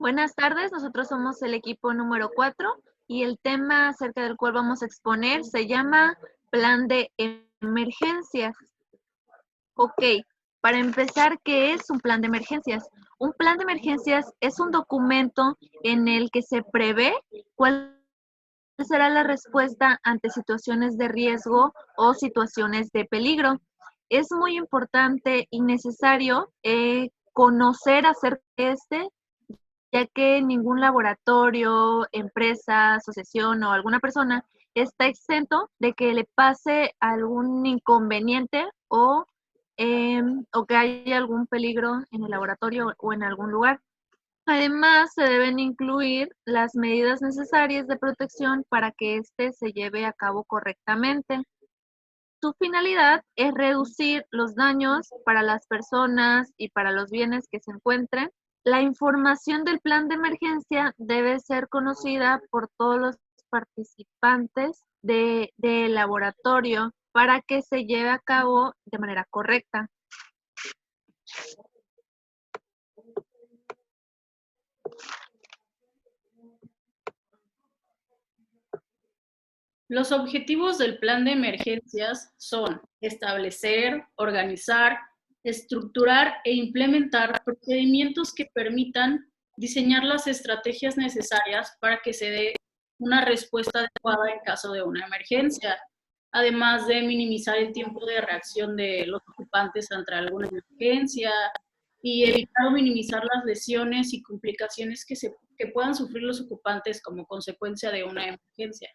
Buenas tardes, nosotros somos el equipo número 4 y el tema acerca del cual vamos a exponer se llama Plan de Emergencias. Ok, para empezar, ¿qué es un plan de emergencias? Un plan de emergencias es un documento en el que se prevé cuál será la respuesta ante situaciones de riesgo o situaciones de peligro. Es muy importante y necesario conocer acerca de ya que ningún laboratorio, empresa, asociación o alguna persona está exento de que le pase algún inconveniente o que haya algún peligro en el laboratorio o en algún lugar. Además, se deben incluir las medidas necesarias de protección para que éste se lleve a cabo correctamente. Su finalidad es reducir los daños para las personas y para los bienes que se encuentren. La información del plan de emergencia debe ser conocida por todos los participantes del laboratorio para que se lleve a cabo de manera correcta. Los objetivos del plan de emergencias son establecer, organizar, estructurar e implementar procedimientos que permitan diseñar las estrategias necesarias para que se dé una respuesta adecuada en caso de una emergencia, además de minimizar el tiempo de reacción de los ocupantes ante alguna emergencia y evitar o minimizar las lesiones y complicaciones que puedan sufrir los ocupantes como consecuencia de una emergencia.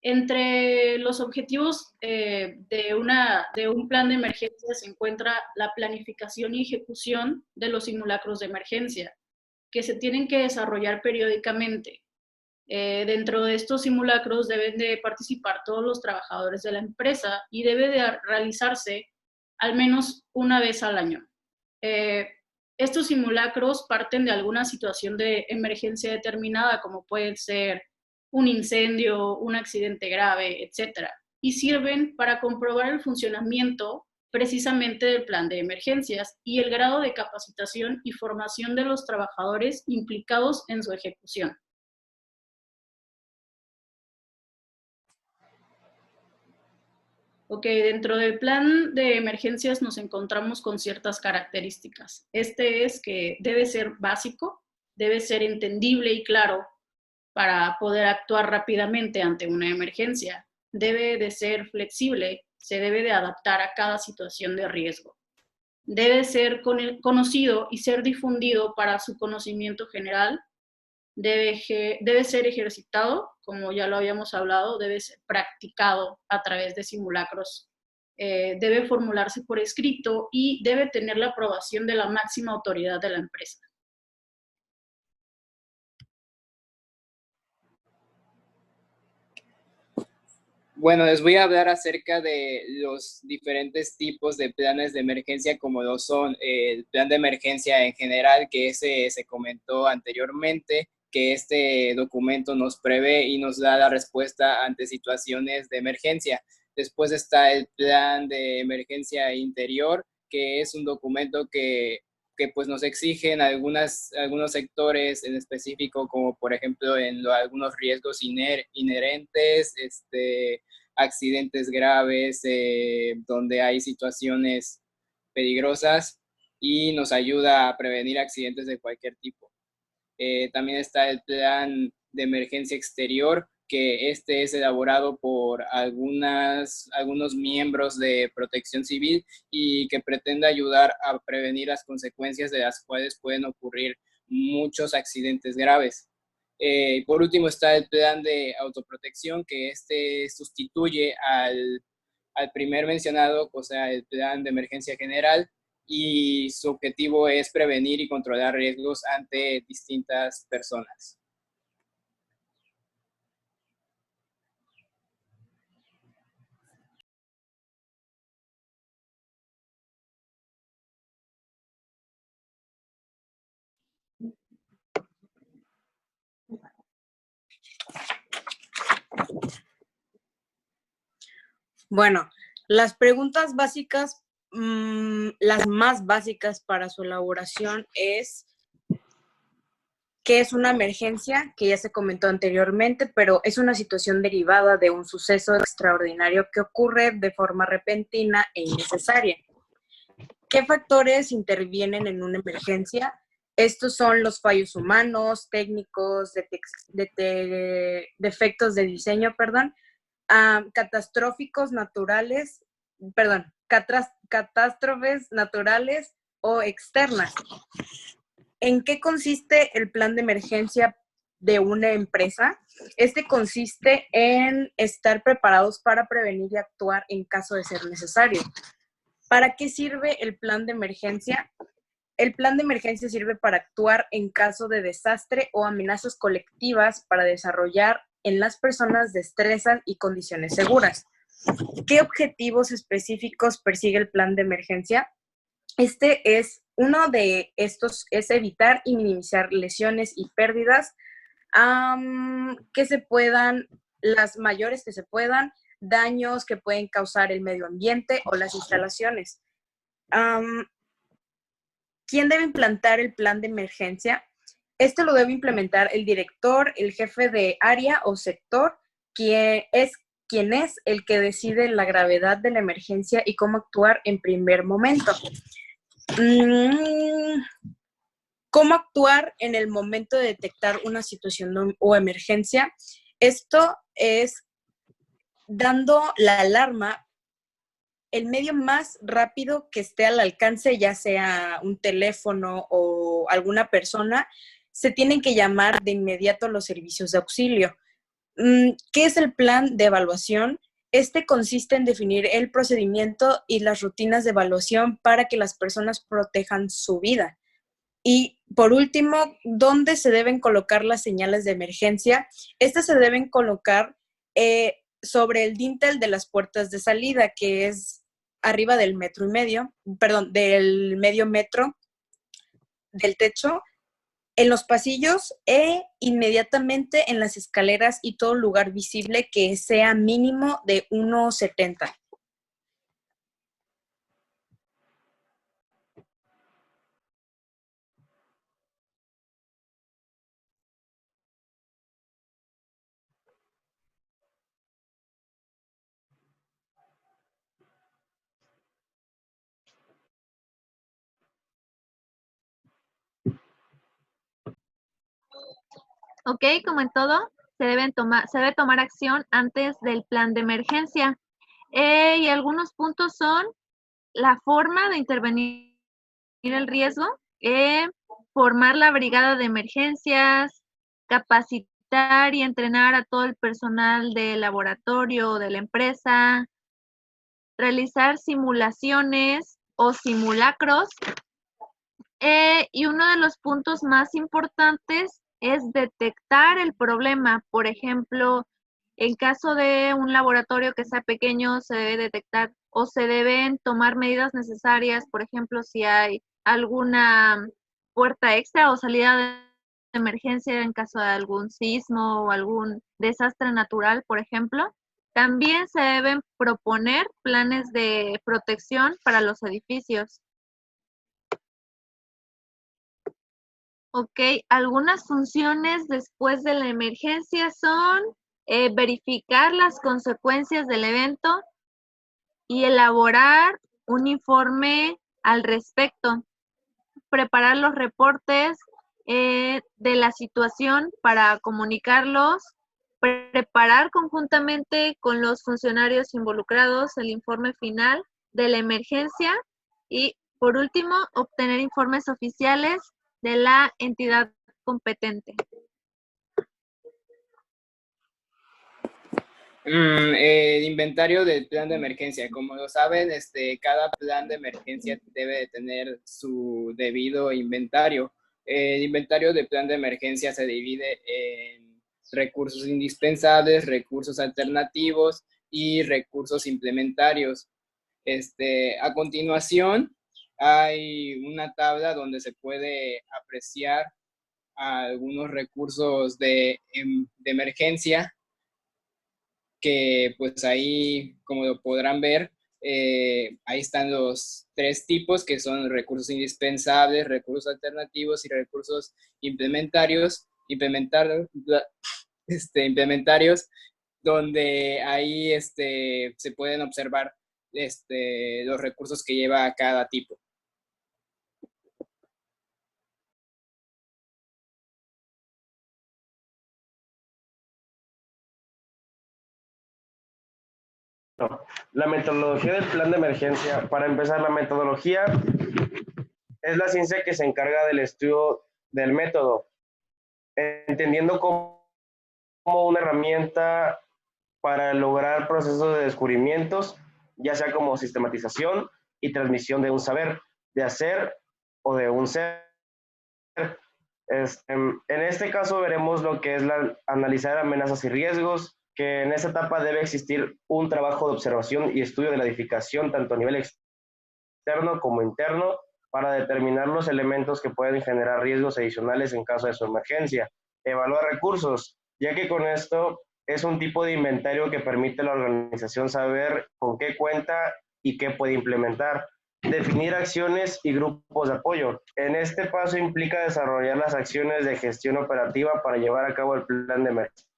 Entre los objetivos de un plan de emergencia se encuentra la planificación y ejecución de los simulacros de emergencia, que se tienen que desarrollar periódicamente. Dentro de estos simulacros deben de participar todos los trabajadores de la empresa y debe de realizarse al menos una vez al año. Estos simulacros parten de alguna situación de emergencia determinada, como puede ser un incendio, un accidente grave, etcétera, y sirven para comprobar el funcionamiento precisamente del plan de emergencias y el grado de capacitación y formación de los trabajadores implicados en su ejecución. Ok, dentro del plan de emergencias nos encontramos con ciertas características. Este es que debe ser básico, debe ser entendible y claro para poder actuar rápidamente ante una emergencia. Debe de ser flexible, se debe de adaptar a cada situación de riesgo. Debe ser conocido y ser difundido para su conocimiento general. Debe ser ejercitado, como ya lo habíamos hablado, debe ser practicado a través de simulacros. Debe formularse por escrito y debe tener la aprobación de la máxima autoridad de la empresa. Bueno, les voy a hablar acerca de los diferentes tipos de planes de emergencia, como lo son el plan de emergencia en general, que ese se comentó anteriormente, que este documento nos prevé y nos da la respuesta ante situaciones de emergencia. Después está el plan de emergencia interior, que es un documento que pues nos exigen algunos sectores en específico, como por ejemplo en algunos riesgos inherentes, accidentes graves, donde hay situaciones peligrosas y nos ayuda a prevenir accidentes de cualquier tipo. También está el plan de emergencia exterior, que este es elaborado por algunos miembros de Protección Civil y que pretende ayudar a prevenir las consecuencias de las cuales pueden ocurrir muchos accidentes graves. Por último está el plan de autoprotección, que este sustituye al primer mencionado, o sea, el plan de emergencia general, y su objetivo es prevenir y controlar riesgos ante distintas personas. Bueno, las preguntas básicas, las más básicas para su elaboración es ¿Qué es una emergencia? Que ya se comentó anteriormente, pero es una situación derivada de un suceso extraordinario que ocurre de forma repentina e innecesaria. ¿Qué factores intervienen en una emergencia? Estos son los fallos humanos, técnicos, defectos de diseño, catastróficos naturales, catástrofes naturales o externas. ¿En qué consiste el plan de emergencia de una empresa? Este consiste en estar preparados para prevenir y actuar en caso de ser necesario. ¿Para qué sirve el plan de emergencia? El plan de emergencia sirve para actuar en caso de desastre o amenazas colectivas para desarrollar en las personas destrezas y condiciones seguras. ¿Qué objetivos específicos persigue el plan de emergencia? Uno de estos es evitar y minimizar lesiones y pérdidas las mayores que se puedan, daños que pueden causar el medio ambiente o las instalaciones. ¿Quién debe implantar el plan de emergencia? Este lo debe implementar el director, el jefe de área o sector, quien es el que decide la gravedad de la emergencia y cómo actuar en primer momento. ¿Cómo actuar en el momento de detectar una situación o emergencia? Esto es dando la alarma, el medio más rápido que esté al alcance, ya sea un teléfono o alguna persona, se tienen que llamar de inmediato los servicios de auxilio. ¿Qué es el plan de evaluación? Este consiste en definir el procedimiento y las rutinas de evaluación para que las personas protejan su vida. Y por último, ¿dónde se deben colocar las señales de emergencia? Estas se deben colocar sobre el dintel de las puertas de salida, que es arriba del del medio metro del techo, en los pasillos e inmediatamente en las escaleras y todo lugar visible que sea mínimo de 1,70. Ok, como en todo, se debe tomar acción antes del plan de emergencia. Y algunos puntos son la forma de intervenir el riesgo, formar la brigada de emergencias, capacitar y entrenar a todo el personal del laboratorio o de la empresa, realizar simulaciones o simulacros. Y uno de los puntos más importantes es detectar el problema. Por ejemplo, en caso de un laboratorio que sea pequeño, se debe detectar o se deben tomar medidas necesarias, por ejemplo, si hay alguna puerta extra o salida de emergencia en caso de algún sismo o algún desastre natural, por ejemplo. También se deben proponer planes de protección para los edificios. Ok, algunas funciones después de la emergencia son verificar las consecuencias del evento y elaborar un informe al respecto, preparar los reportes de la situación para comunicarlos, preparar conjuntamente con los funcionarios involucrados el informe final de la emergencia y, por último, obtener informes oficiales de la entidad competente. El inventario del plan de emergencia. Como lo saben, cada plan de emergencia debe de tener su debido inventario. El inventario del plan de emergencia se divide en recursos indispensables, recursos alternativos y recursos implementarios. A continuación, hay una tabla donde se puede apreciar algunos recursos de emergencia que pues ahí, como lo podrán ver, Ahí están los tres tipos que son recursos indispensables, recursos alternativos y recursos implementarios, donde ahí se pueden observar los recursos que lleva cada tipo. La metodología del plan de emergencia. Para empezar, la metodología es la ciencia que se encarga del estudio del método, entendiendo como una herramienta para lograr procesos de descubrimientos, ya sea como sistematización y transmisión de un saber, de hacer o de un ser. En este caso veremos lo que es analizar amenazas y riesgos, que en esta etapa debe existir un trabajo de observación y estudio de la edificación tanto a nivel externo como interno para determinar los elementos que pueden generar riesgos adicionales en caso de su emergencia. Evaluar recursos, ya que con esto es un tipo de inventario que permite a la organización saber con qué cuenta y qué puede implementar. Definir acciones y grupos de apoyo. En este paso implica desarrollar las acciones de gestión operativa para llevar a cabo el plan de emergencia.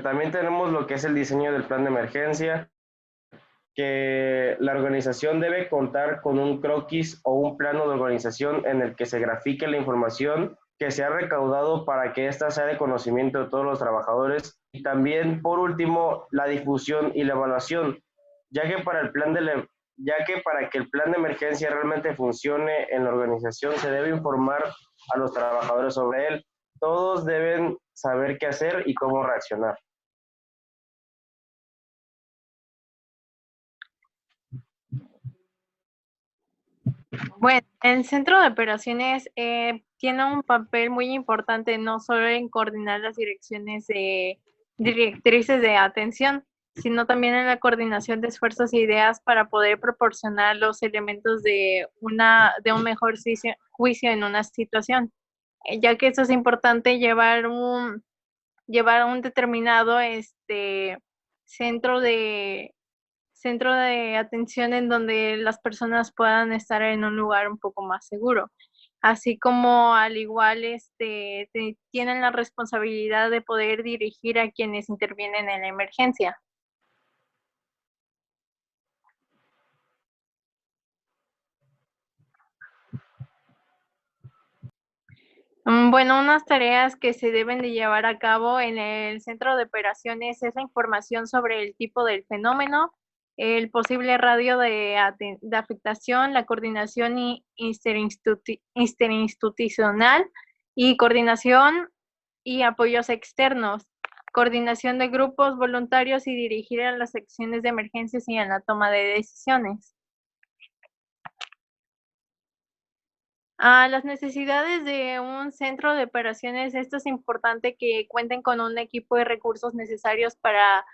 También tenemos lo que es el diseño del plan de emergencia, que la organización debe contar con un croquis o un plano de organización en el que se grafique la información que se ha recaudado para que ésta sea de conocimiento de todos los trabajadores. Y también, por último, la difusión y la evaluación, ya que para que el plan de emergencia realmente funcione en la organización, se debe informar a los trabajadores sobre él. Todos deben saber qué hacer y cómo reaccionar. Bueno, el centro de operaciones tiene un papel muy importante no solo en coordinar las directrices de atención, sino también en la coordinación de esfuerzos e ideas para poder proporcionar los elementos de un mejor juicio en una situación, ya que eso es importante llevar un determinado centro de atención en donde las personas puedan estar en un lugar un poco más seguro. Así como al igual tienen la responsabilidad de poder dirigir a quienes intervienen en la emergencia. Bueno, unas tareas que se deben de llevar a cabo en el centro de operaciones es la información sobre el tipo del fenómeno, el posible radio de afectación, la coordinación interinstitucional y coordinación y apoyos externos, coordinación de grupos voluntarios y dirigir a las secciones de emergencias y en la toma de decisiones. A las necesidades de un centro de operaciones, esto es importante que cuenten con un equipo de recursos necesarios para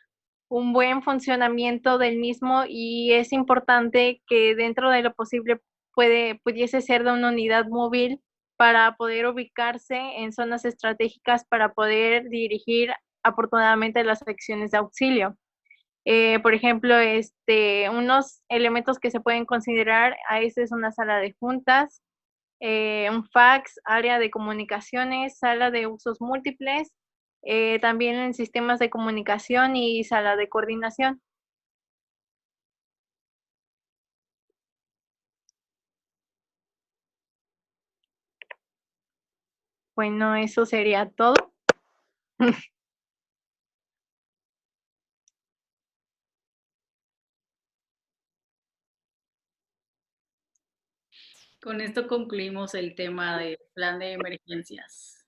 un buen funcionamiento del mismo y es importante que dentro de lo posible pudiese ser de una unidad móvil para poder ubicarse en zonas estratégicas para poder dirigir oportunamente las acciones de auxilio. Por ejemplo, unos elementos que se pueden considerar, a esta es una sala de juntas, un fax, área de comunicaciones, sala de usos múltiples, también en sistemas de comunicación y sala de coordinación. Bueno, eso sería todo. Con esto concluimos el tema del plan de emergencias.